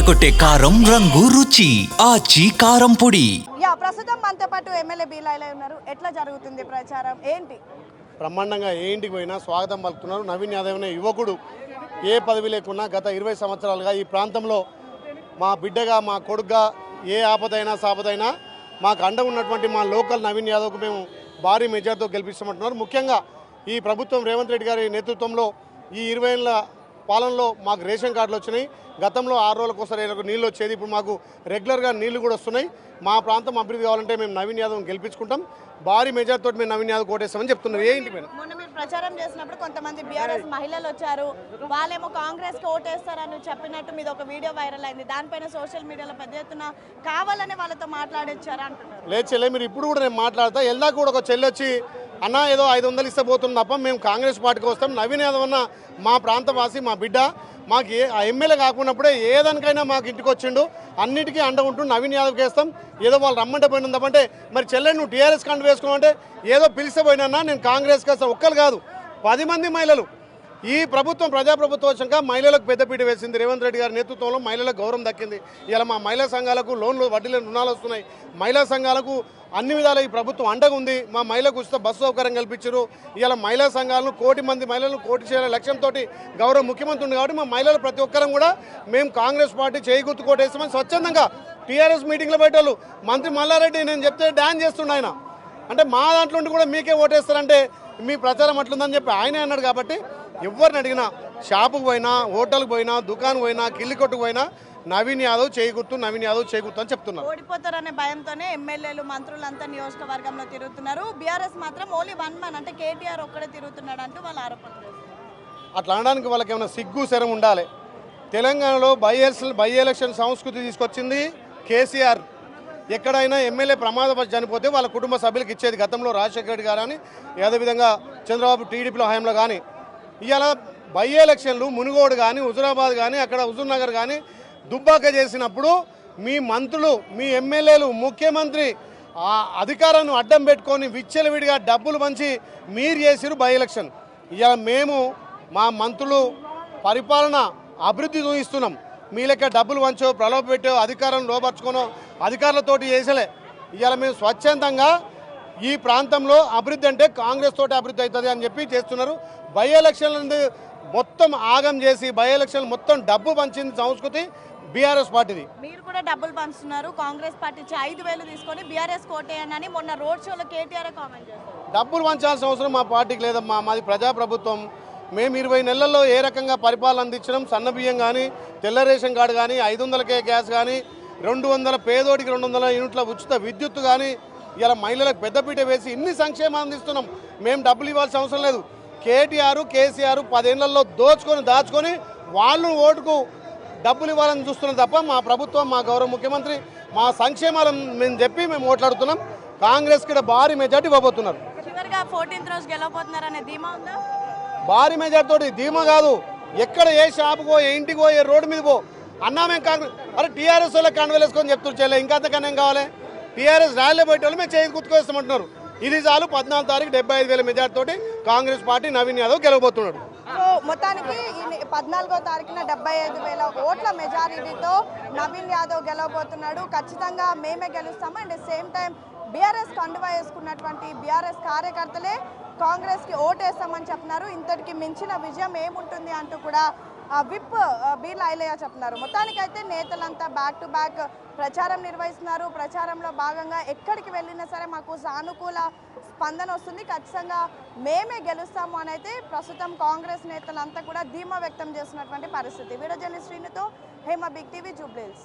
అదరకొట్టే కారం రంగు రుచి ఆచి కారం పొడి. ప్రస్తుతం మనతో పాటు ఎమ్మెల్యే బీలాయిలో ఉన్నారు. ఎట్లా జరుగుతుంది ప్రచారం ఏంటి? బ్రహ్మాండంగా ఏ ఇంటికి పోయినా స్వాగతం పలుకుతున్నారు. నవీన్ యాదవ్ అనే యువకుడు ఏ పదవి లేకున్నా గత 20 సంవత్సరాలుగా ఈ ప్రాంతంలో మా బిడ్డగా మా కొడుకుగా ఏ ఆపదైనా సాపదైనా మాకు అండ ఉన్నటువంటి మా లోకల్ నవీన్ యాదవ్కు మేము భారీ మెజార్టీతో గెలిపిస్తామంటున్నారు. ముఖ్యంగా ఈ ప్రభుత్వం రేవంత్ రెడ్డి గారి నేతృత్వంలో ఈ 20 ఏళ్ళ పాలనలో మాకు రేషన్ కార్డులు వచ్చినాయి. గతంలో 6 రోజులకు ఒకసారి నీళ్ళు వచ్చేది, ఇప్పుడు మాకు రెగ్యులర్గా నీళ్లు కూడా వస్తున్నాయి. మా ప్రాంతం అభివృద్ధి కావాలంటే మేము నవీన్ యాదవ్ గెలిపించుకుంటాం. భారీ మెజార్టీతో మేము నవీన్ యాదవ్ కోటేస్తామని చెప్తున్నారు. ఏ ఇంటి మొన్న మీరు ప్రచారం చేసినప్పుడు కొంతమంది బీఆర్ఎస్ మహిళలు వచ్చారు, వాళ్ళేమో కాంగ్రెస్ కి ఓటేస్తారని చెప్పినట్టు మీద ఒక వీడియో వైరల్ అయింది. దానిపైన సోషల్ మీడియాలో పెద్ద ఎత్తున కావాలనే వాళ్ళతో మాట్లాడొచ్చారా అంటున్నారు. లేదు చెల్లె, మీరు ఇప్పుడు కూడా నేను మాట్లాడతా. ఎల్లా కూడా ఒక చెల్లి వచ్చి అన్న ఏదో 500 ఇస్తే పోతుంది తప్ప మేము కాంగ్రెస్ పార్టీకి వస్తాం. నవీన్ యాదవ్ అన్న మా ప్రాంతవాసి, మా బిడ్డ, మాకు ఆ ఎమ్మెల్యే కాకున్నప్పుడే ఏదానికైనా మాకు ఇంటికి వచ్చిండు, అన్నిటికీ అండ ఉంటూ నవీన్ యాదవ్కి వేస్తాం. ఏదో వాళ్ళు రమ్మంటే పోయినా తప్పంటే మరి చెల్లె నువ్వు టీఆర్ఎస్ కంట వేసుకోమంటే ఏదో పిలిస్తే పోయినా నేను కాంగ్రెస్కి వస్తాను. ఒక్కరు కాదు 10 మంది మహిళలు. ఈ ప్రభుత్వం ప్రజాప్రభుత్వం వచ్చాక మహిళలకు పెద్దపీట వేసింది. రేవంత్ రెడ్డి గారి నేతృత్వంలో మహిళలకు గౌరవం దక్కింది. ఇలా మా మహిళా సంఘాలకు లోన్లు వడ్డీ లేని రుణాలు వస్తున్నాయి. మహిళా సంఘాలకు అన్ని విధాల ఈ ప్రభుత్వం అండగా ఉంది. మా మహిళలకు ఉచిత బస్సు సౌకర్యం కల్పించారు. ఇలా మహిళా సంఘాలను 1 కోటి మంది మహిళలను కోటి చేయాల లక్ష్యంతో గౌరవ ముఖ్యమంత్రి ఉంది కాబట్టి మా మహిళలు ప్రతి ఒక్కరం కూడా మేము కాంగ్రెస్ పార్టీ చేయి గుర్తు కోటేస్తామని స్వచ్ఛందంగా టీఆర్ఎస్ మీటింగ్లో పెట్టారు. మంత్రి మల్లారెడ్డి నేను చెప్తే డాన్స్ చేస్తుండే ఆయన, అంటే మా దాంట్లో ఉండి కూడా మీకే ఓటేస్తారంటే మీ ప్రచారం అట్లుందని చెప్పి ఆయనే అన్నాడు. కాబట్టి ఎవరిని అడిగినా, షాపుకు పోయినా, హోటల్కి పోయినా, దుకాణం పోయినా, కిల్లి కొట్టుకు పోయినా నవీన్ యాదవ్ చేయగుర్తు, నవీన్ యాదవ్ చేయగుర్తు అని చెప్తున్నారు. ఓడిపోతారనే భయంతోనే ఎమ్మెల్యేలు మంత్రులంతా నియోజకవర్గంలో తిరుగుతున్నారు. బీఆర్ఎస్ మాత్రం ఓన్లీ 1 మ్యాన్, అంటే కేటీఆర్ ఒక్కడే తిరుగుతున్నాడు అంటూ వాళ్ళ ఆరోపణలు. అట్లా అనడానికి వాళ్ళకి ఏమైనా సిగ్గు శరం ఉండాలి. తెలంగాణలో బై ఎలక్షన్ సంస్కృతి తీసుకొచ్చింది కేసీఆర్. ఎక్కడైనా ఎమ్మెల్యే ప్రమాదపడి చనిపోతే వాళ్ళ కుటుంబ సభ్యులకు ఇచ్చేది. గతంలో రాజశేఖర రెడ్డి గారు కానీ, అదేవిధంగా చంద్రబాబు టీడీపీలో హయాంలో కానీ. ఇవాళ బై ఎలక్షన్లు మునుగోడు కానీ, హుజురాబాద్ కానీ, అక్కడ హుజూర్ నగర్ కానీ దుబ్బాక చేసినప్పుడు మీ మంత్రులు, మీ ఎమ్మెల్యేలు, ముఖ్యమంత్రి ఆ అధికారాన్ని అడ్డం పెట్టుకొని విచ్చలవిడిగా డబ్బులు పంచి మీరు చేసిరు బై ఎలక్షన్. ఇవాళ మేము మా మంత్రులు పరిపాలన అభివృద్ధి చూపిస్తున్నాం. మీ లెక్క డబ్బులు వంచో, ప్రలోభ పెట్టో, అధికారం లోపరుచుకోనో అధికారులతోటి చేసలే. ఇవాళ మేము స్వచ్ఛందంగా ఈ ప్రాంతంలో అభివృద్ధి అంటే కాంగ్రెస్ తోటి అభివృద్ధి అవుతుంది అని చెప్పి చేస్తున్నారు. బై ఎలక్షన్లు మొత్తం ఆగం చేసి బై ఎలక్షన్ మొత్తం డబ్బు పంచింది సంస్కృతి బీఆర్ఎస్ పార్టీది. మీరు కూడా డబ్బులు పంచుతున్నారు. కాంగ్రెస్ పార్టీ 5,000 తీసుకొని బీఆర్ఎస్ కోటేయని మొన్న రోడ్ షోలో కేటీఆర్ కామెంట్ చేశారు. డబ్బులు పంచాల్సిన అవసరం మా పార్టీకి లేదమ్మా. మాది ప్రజాప్రభుత్వం. మేము 20 నెలల్లో ఏ రకంగా పరిపాలన అందించడం, సన్న బియ్యం కానీ, తెల్ల రేషన్ కార్డు కానీ, 500కే గ్యాస్ కానీ, 200 పేదోడికి 200 యూనిట్ల ఉచిత విద్యుత్ కానీ, ఇలా మహిళలకు పెద్దపీట వేసి ఇన్ని సంక్షేమాలు అందిస్తున్నాం. మేము డబ్బులు ఇవ్వాల్సిన అవసరం లేదు. కేటీఆర్, కేసీఆర్ 10 ఏళ్లలో దాచుకొని వాళ్ళు ఓటుకు డబ్బులు ఇవ్వాలని చూస్తున్నారు తప్ప మా ప్రభుత్వం, మా గౌరవ ముఖ్యమంత్రి మా సంక్షేమాలను మేము చెప్పి మేము ఓట్లాడుతున్నాం. కాంగ్రెస్కి భారీ మెజార్టీ ఇవ్వబోతున్నారు. చివరిగా 14th రోజు గెలవబోతున్నారనే ధీమా ఉందా? భారీ మెజార్టీ తోటి ధీమా కాదు. ఎక్కడ ఏ షాపుకో, ఏ ఇంటికో, ఏ రోడ్డు మీద పో అన్నా మేము కాంగ్రెస్, అరే టీఆర్ఎస్ వాళ్ళకి కండువలు వేసుకొని చెప్తున్నారు చెల్లె, ఇంకా అంతకన్నా ఏం కావాలి? టీఆర్ఎస్ ర్యాలీలో పోయే వాళ్ళు మేము చేయి గుర్తుకొస్తామంటున్నారు. ఇది చాలు. 14వ తారీఖు 75,000 మెజార్టీ తోటి కాంగ్రెస్ పార్టీ నవీన్ యాదవ్ గెలవబోతున్నాడు. సో మొత్తానికి 14వ తారీఖున 75,000 ఓట్ల మెజారిటీతో నవీన్ యాదవ్ గెలవబోతున్నాడు. ఖచ్చితంగా మేమే గెలుస్తాము. అండ్ సేమ్ టైం బీఆర్ఎస్ కండువా వేసుకున్నటువంటి బీఆర్ఎస్ కార్యకర్తలే కాంగ్రెస్కి ఓటేస్తామని చెప్తున్నారు. ఇంతటికి మించిన విజయం ఏముంటుంది అంటూ కూడా విప్ బీలాయిలయ్య చెప్తున్నారు. మొత్తానికైతే నేతలంతా బ్యాక్ టు బ్యాక్ ప్రచారం నిర్వహిస్తున్నారు. ప్రచారంలో భాగంగా ఎక్కడికి వెళ్ళినా సరే మాకు సానుకూల స్పందన వస్తుంది. ఖచ్చితంగా మేమే గెలుస్తాము అని అయితే ప్రస్తుతం కాంగ్రెస్ నేతలంతా కూడా ధీమా వ్యక్తం చేస్తున్నటువంటి పరిస్థితి. వీడియో జర్నలిస్ట్ శ్రీనితో Hema, big TV, Jubilee hills.